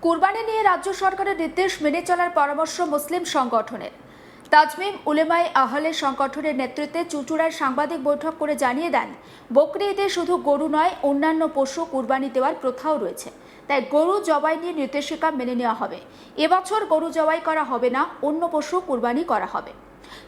কুরবানি নিয়ে রাজ্য সরকারের নির্দেশ মেনে চলার পরামর্শ মুসলিম সংগঠনের। তাজমিম উলেমায়ে আহলে সংগঠনের নেতৃত্বে চুঁচুড়ায় সাংবাদিক বৈঠক করে জানিয়ে দেন, বকরি ঈদে শুধু গরু নয়, অন্যান্য পশু কুরবানি দেওয়ার প্রথাও রয়েছে। তাই গরু জবাই নিয়ে নির্দেশিকা মেনে নেওয়া হবে। এবছর গরু জবাই করা হবে না, অন্য পশু কুরবানি করা হবে।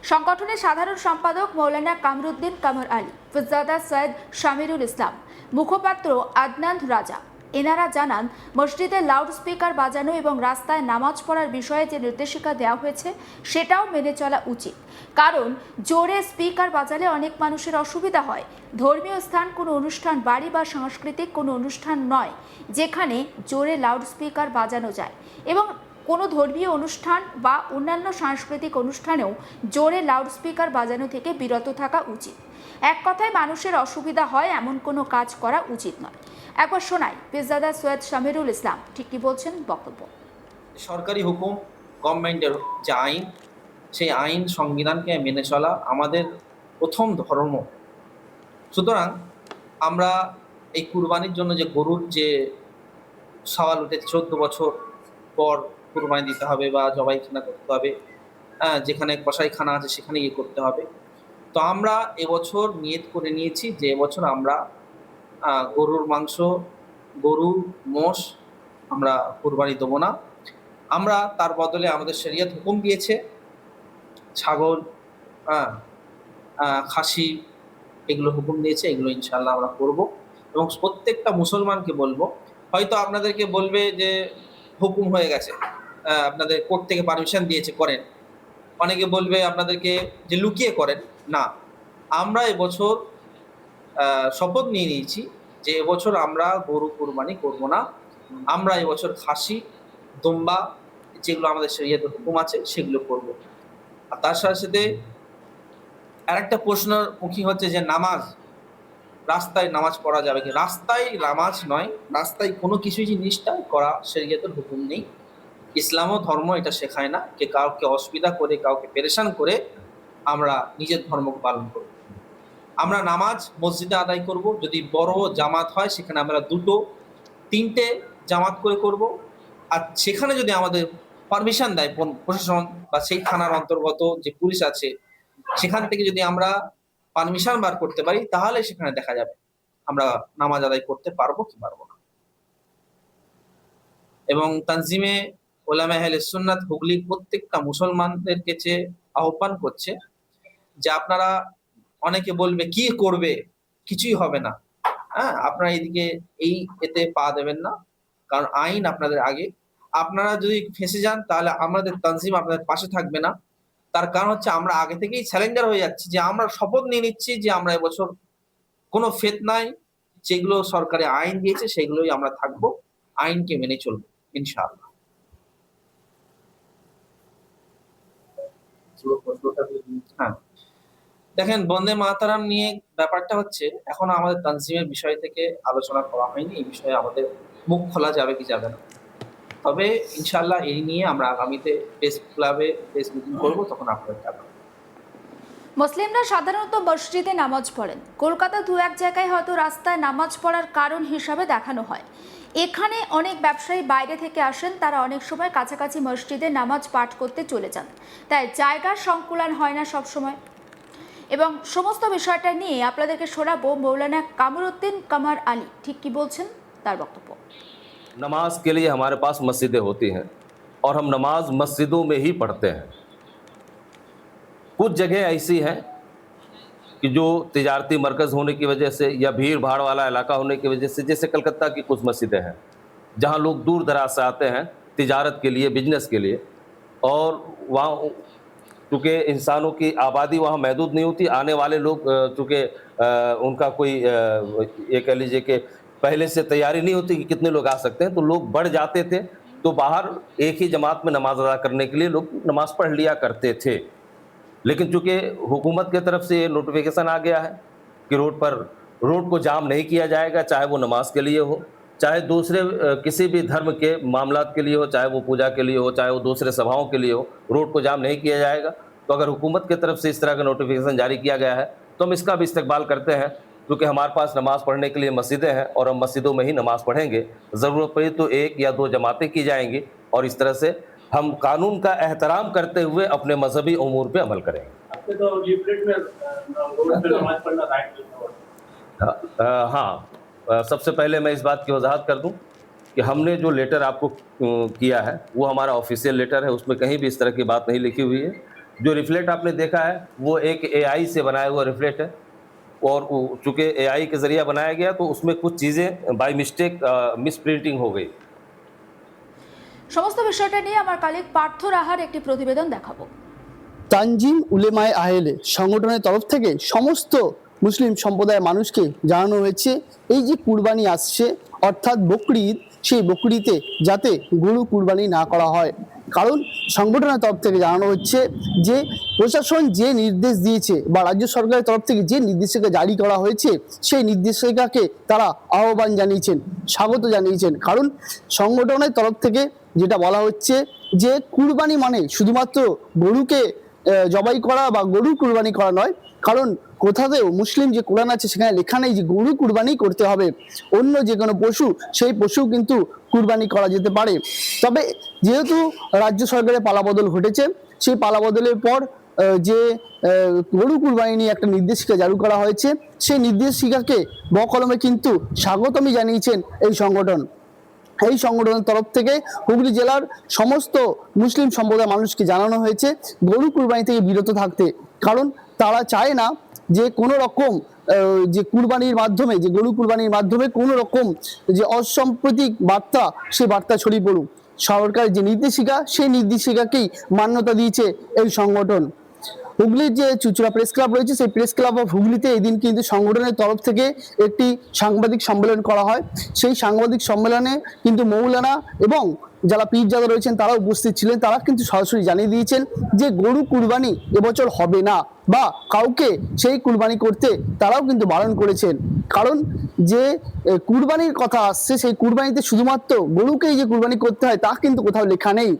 সংগঠনের সাধারণ সম্পাদক মৌলানা কামরুদ্দিন কামর আলী, ফিরজাদা সৈয়দ শামিরুল ইসলাম, মুখপাত্র আদনান রাজা এনারা জানান, মসজিদে লাউড স্পিকার বাজানো এবং রাস্তায় নামাজ পড়ার বিষয়ে যে নির্দেশিকা দেওয়া হয়েছে সেটাও মেনে চলা উচিত। কারণ জোরে স্পিকার বাজালে অনেক মানুষের অসুবিধা হয়। ধর্মীয় স্থান কোনো অনুষ্ঠান বাড়ি বা সাংস্কৃতিক কোনো অনুষ্ঠান নয় যেখানে জোরে লাউড স্পিকার বাজানো যায়, এবং কোনো ধর্মীয় অনুষ্ঠান বা অন্যান্য সাংস্কৃতিক অনুষ্ঠানেও জোরে লাউড স্পিকার বাজানো থেকে বিরত থাকা উচিত। এক কথায় মানুষের অসুবিধা হয় এমন কোনো কাজ করা উচিত নয়। একবার শোনাই ফিরজাদা সৈয়দ শামিরুল ইসলাম ঠিক কি বলছেন বক্তব্য। সরকারি হুকুম, গভর্নমেন্টের যে আইন, সেই আইন সংবিধানকে মেনে চলা আমাদের প্রথম ধর্ম। সুতরাং আমরা এই কুরবানির জন্য যে গরুর যে সওয়াল উঠে 14 বছর পর কুরবানি দিতে হবে বা জবাইখানা করতে হবে, যেখানে কসাইখানা আছে সেখানে গিয়ে করতে হবে। তো আমরা এবছর নিয়ত করে নিয়েছি যে এবছর আমরা গরুর মাংস, গরু, মোষ আমরা কুরবানি দেবো না। আমরা তার বদলে আমাদের শরিয়ত হুকুম দিয়েছে ছাগল, খাসি, এগুলো হুকুম দিয়েছে, এগুলো ইনশাল্লাহ আমরা করব। এবং প্রত্যেকটা মুসলমানকে বলবো, হয়তো আপনাদেরকে বলবে যে হুকুম হয়ে গেছে, আপনাদের কোর্ট থেকে পারমিশন দিয়েছে করেন। অনেকে বলবে আপনাদেরকে যে লুকিয়ে করেন। না, আমরা এবছর শপথ নিয়ে নিয়েছি যে এবছর আমরা গরু কুরবানি করব না। আমরা এবছর খাসি, দুম্বা, যেগুলো আমাদের শরিয়তের হুকুম আছে সেগুলো করব। আর তার সাথে সাথে আরেকটা প্রশ্ন মুখী হচ্ছে যে নামাজ, রাস্তায় নামাজ পড়া যাবে কি? রাস্তায় নামাজ নয়, রাস্তায় কোনো কিছুই জিনিসটা করা শরিয়তের হুকুম নেই। ইসলামও ধর্ম এটা শেখায় না যে কাউকে অসুবিধা করে, কাউকে পেরেশান করে আমরা নিজের ধর্মকে পালন করব। আমরা নামাজ মসজিদে আদায় করব। যদি বড় জামাত হয় সেখানে আমরা 2, 3টে জামাত করে করব। আর সেখানে যদি আমাদের পারমিশন দেয় প্রশাসন বা সেই থানার অন্তর্গত যে পুলিশ আছে, সেখান থেকে যদি আমরা পারমিশন বার করতে পারি তাহলে সেখানে দেখা যাবে আমরা নামাজ আদায় করতে পারবো কি পারবো না। এবং তানজিমে উলামায়ে আহলে সুন্নাত হুগলির প্রত্যেকটা মুসলমানদের কাছে আহ্বান করছে যে আপনারা, অনেকে বলবে কি করবে, কিছুই হবে না, আপনারা এদিকে এতে পা দেবেন না। কারণ আইন আপনাদের আগে। আপনারা যদি ফেঁসে যান তাহলে আমাদের তানজিম আপনাদের পাশে থাকবে না। তার কারণ হচ্ছে আমরা আগে থেকেই স্যালেন্ডার হয়ে যাচ্ছি, যে আমরা শপথ নিয়ে নিচ্ছি যে আমরা এবছর কোনো ফিতনায়, যেগুলো সরকারি আইন দিয়েছে সেগুলোই আমরা থাকবো, আইনকে মেনে চলবো ইনশাআল্লাহ। হ্যাঁ, দেখেন, বন্দে মাতারাম নিয়ে ব্যাপারটা হচ্ছে এখন আমাদের তানজিমের বিষয় থেকে আলোচনা করা হয়নি। এই বিষয়ে আমাদের মুখ খোলা যাবে কি যাবে না। তবে ইনশাআল্লাহ এই নিয়ে আমরা আগামীতে প্রেস ক্লাবে প্রেস মিটিং করবো, তখন আপনাদের জানাবো। মুসলিমরা সাধারণত মসজিদে নামাজ পড়েন। কলকাতা 2-1 জায়গায় হয়তো রাস্তায় নামাজ পড়ার কারণ হিসাবে দেখানো হয়। এখানে অনেক ব্যবসায়ী বাইরে থেকে আসেন, তারা অনেক সময় কাছাকাছি মসজিদে নামাজ পাঠ করতে চলে যান, তাই জায়গার সংকুলান হয় না সবসময়। এবং সমস্ত বিষয়টা নিয়ে আপনাদেরকে শোনাবো মৌলানা কামরুদ্দিন কামার আলী ঠিক কি বলছেন তার বক্তব্য। नमाज के लिए हमारे पास मस्जिदें होती हैं और हम नमाज मस्जिदों में ही पढ़ते हैं। कुछ जगह ऐसी हैं कि जो तिजारती मरकज़ होने की वजह से या भीड़ भाड़ वाला इलाका होने की वजह से, जैसे कलकत्ता की कुछ मस्जिदें हैं जहाँ लोग दूर दराज से आते हैं तिजारत के लिए, बिजनेस के लिए, और वहाँ चूँकि इंसानों की आबादी वहाँ महदूद नहीं होती, आने वाले लोग चूँकि उनका कोई ये कह लीजिए कि पहले से तैयारी नहीं होती कि कितने लोग आ सकते हैं, तो लोग बढ़ जाते थे, तो बाहर एक ही जमात में नमाज अदा करने के लिए लोग नमाज पढ़ लिया करते थे। लेकिन चूँकि हुकूमत की तरफ से ये नोटिफिकेशन आ गया है कि रोड को जाम नहीं किया जाएगा, चाहे वो नमाज के लिए हो, चाहे दूसरे किसी भी धर्म के मामलात के लिए हो, चाहे वो पूजा के लिए हो, चाहे वो दूसरे सभाओं के लिए हो, रोड को जाम नहीं किया जाएगा। तो अगर हुकूमत की तरफ से इस तरह का नोटिफिकेशन जारी किया गया है तो हम इसका भी इस्तकबाल करते हैं क्योंकि हमारे पास नमाज पढ़ने के लिए मस्जिदें हैं और हम मस्जिदों में ही नमाज पढ़ेंगे। ज़रूरत पड़ी तो 1 या 2 जमातें की जाएंगी और इस तरह से हम कानून का एहतराम करते हुए अपने मजहबी उमूर पे अमल करेंगे। आपके तो लीफलेट में रोड पे नमाज पढ़ना राइट लिखा हुआ है। हाँ, सबसे पहले मैं इस बात की वजाहत कर दूं कि हमने जो लेटर आपको किया है वो हमारा ऑफिशियल लेटर है, उसमें कहीं भी इस तरह की बात नहीं लिखी हुई है। जो रिफ्लेक्ट आपने देखा है वो एक AI से बनाया हुआ रिफ्लेक्ट है और चूँकि AI के ज़रिए बनाया गया तो उसमें कुछ चीज़ें बाय मिस्टेक मिस प्रिंटिंग हो गई। সমস্ত বিষয়টা নিয়ে আমার কালিক পার্থ রাহার একটি প্রতিবেদন দেখাবো। তানজিম উলেমায়ে আহলে সংগঠনের তরফ থেকে সমস্ত মুসলিম সম্প্রদায়ের মানুষকে জানানো হয়েছে এই যে কুরবানি আসছে অর্থাৎ বকরি ঈদ, সেই বকরিতে যাতে গরু কুরবানি না করা হয়। কারণ সংগঠনের তরফ থেকে জানানো হচ্ছে যে প্রশাসন যে নির্দেশ দিয়েছে বা রাজ্য সরকারের তরফ থেকে যে নির্দেশিকা জারি করা হয়েছে সেই নির্দেশিকাকে তারা আহ্বান জানিয়েছেন, স্বাগত জানিয়েছেন। কারণ সংগঠনের তরফ থেকে যেটা বলা হচ্ছে যে কুরবানি মানে শুধুমাত্র গরুকে জবাই করা বা গরু কুরবানি করা নয়, কারণ কোথাতেও মুসলিম যে কোরআন আছে সেখানে লেখা নেই যে গরু কুরবানি করতে হবে। অন্য যে কোনো পশু, সেই পশু কিন্তু কুরবানি করা যেতে পারে। তবে যেহেতু রাজ্য সরকারের পালাবদল ঘটেছে, সেই পালাবদলের পর যে গরু কুরবানি নিয়ে একটা নির্দেশিকা জারি করা হয়েছে, সেই নির্দেশিকাকে বকলমে কিন্তু স্বাগতমই জানিয়েছেন এই সংগঠন। এই সংগঠনের তরফ থেকে হুগলি জেলার সমস্ত মুসলিম সম্প্রদায়ের মানুষকে জানানো হয়েছে গরু কুরবানি থেকে বিরত থাকতে। কারণ তারা চায় না যে কোনো রকম যে কুরবানির মাধ্যমে, যে গরু কুরবানির মাধ্যমে কোনো রকম যে অসাম্প্রতিক বার্তা, সেই বার্তা ছড়িয়ে পড়ুক। সরকারের যে নির্দেশিকা, সেই নির্দেশিকাকেই মান্যতা দিয়েছে এই সংগঠন। হুগলির যে চুঁচুড়া প্রেস ক্লাব রয়েছে, সেই প্রেস ক্লাব অফ হুগলিতে এদিন কিন্তু সংগঠনের তরফ থেকে একটি সাংবাদিক সম্মেলন করা হয়। সেই সাংবাদিক সম্মেলনে কিন্তু মৌলানা এবং যারা পীরজাদা রয়েছেন তারা উপস্থিত ছিলেন। তারা কিন্তু সরাসরি জানিয়ে দিয়েছেন যে গরু কুরবানি এবছর হবে না বা কাউকে সেই কুরবানি করতে তারাও কিন্তু বারণ করেছেন। কারণ যে কুরবানির কথা আসছে, সেই কুরবানিতে শুধুমাত্র গরুকেই যে কুরবানি করতে হয় তা কিন্তু কোথাও লেখা নেই।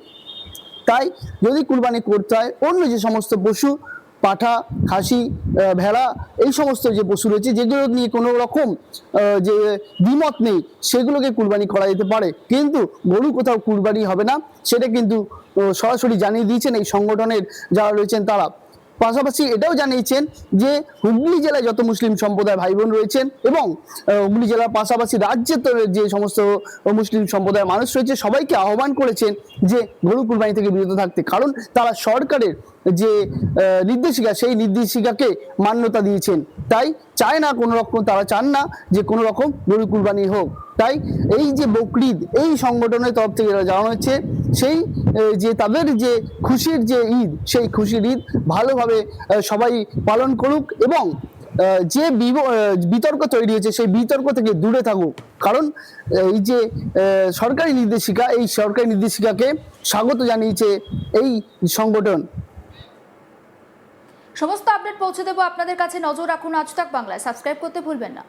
তাই যদি কুরবানি করতে হয় অন্য যে সমস্ত পশু, পাঠা, খাসি, ভেড়া, এই সমস্ত যে পশু রয়েছে যেগুলো নিয়ে কোনো রকম যে দ্বিমত নেই, সেগুলোকে কুরবানি করা যেতে পারে, কিন্তু গরু কোথাও কুরবানি হবে না, সেটা কিন্তু সরাসরি জানিয়ে দিয়েছেন এই সংগঠনের যারা রয়েছেন তারা। পাশাপাশি এটাও জানিয়েছেন যে হুগলি জেলায় যত মুসলিম সম্প্রদায় ভাই বোন রয়েছেন এবং হুগলি জেলার পাশাপাশি রাজ্যের যে সমস্ত মুসলিম সম্প্রদায়ের মানুষ রয়েছে সবাইকে আহ্বান করেছেন যে গরু কুরবানি থেকে বিরত থাকতে। কারণ তারা সরকারের যে নির্দেশিকা, সেই নির্দেশিকাকে মান্যতা দিয়েছেন। তাই চায় না কোনো রকম, তারা চান না যে কোনো রকম গরু কুরবানি হোক। তাই এই যে বকরি ঈদ, এই সংগঠনের তরফ থেকে জানানো হচ্ছে সেই যে তাদের যে খুশির যে ঈদ, সেই খুশির ঈদ ভালোভাবে সবাই পালন করুক এবং যে বিতর্ক তৈরি হয়েছে সেই বিতর্ক থেকে দূরে থাকুক। কারণ এই যে সরকারি নির্দেশিকা, এই সরকারি নির্দেশিকাকে স্বাগত জানিয়েছে এই সংগঠন। সমস্ত আপডেট পৌঁছে দেবো আপনাদের কাছে। নজর রাখুন আজ তাক বাংলায়, সাবস্ক্রাইব করতে ভুলবেন না।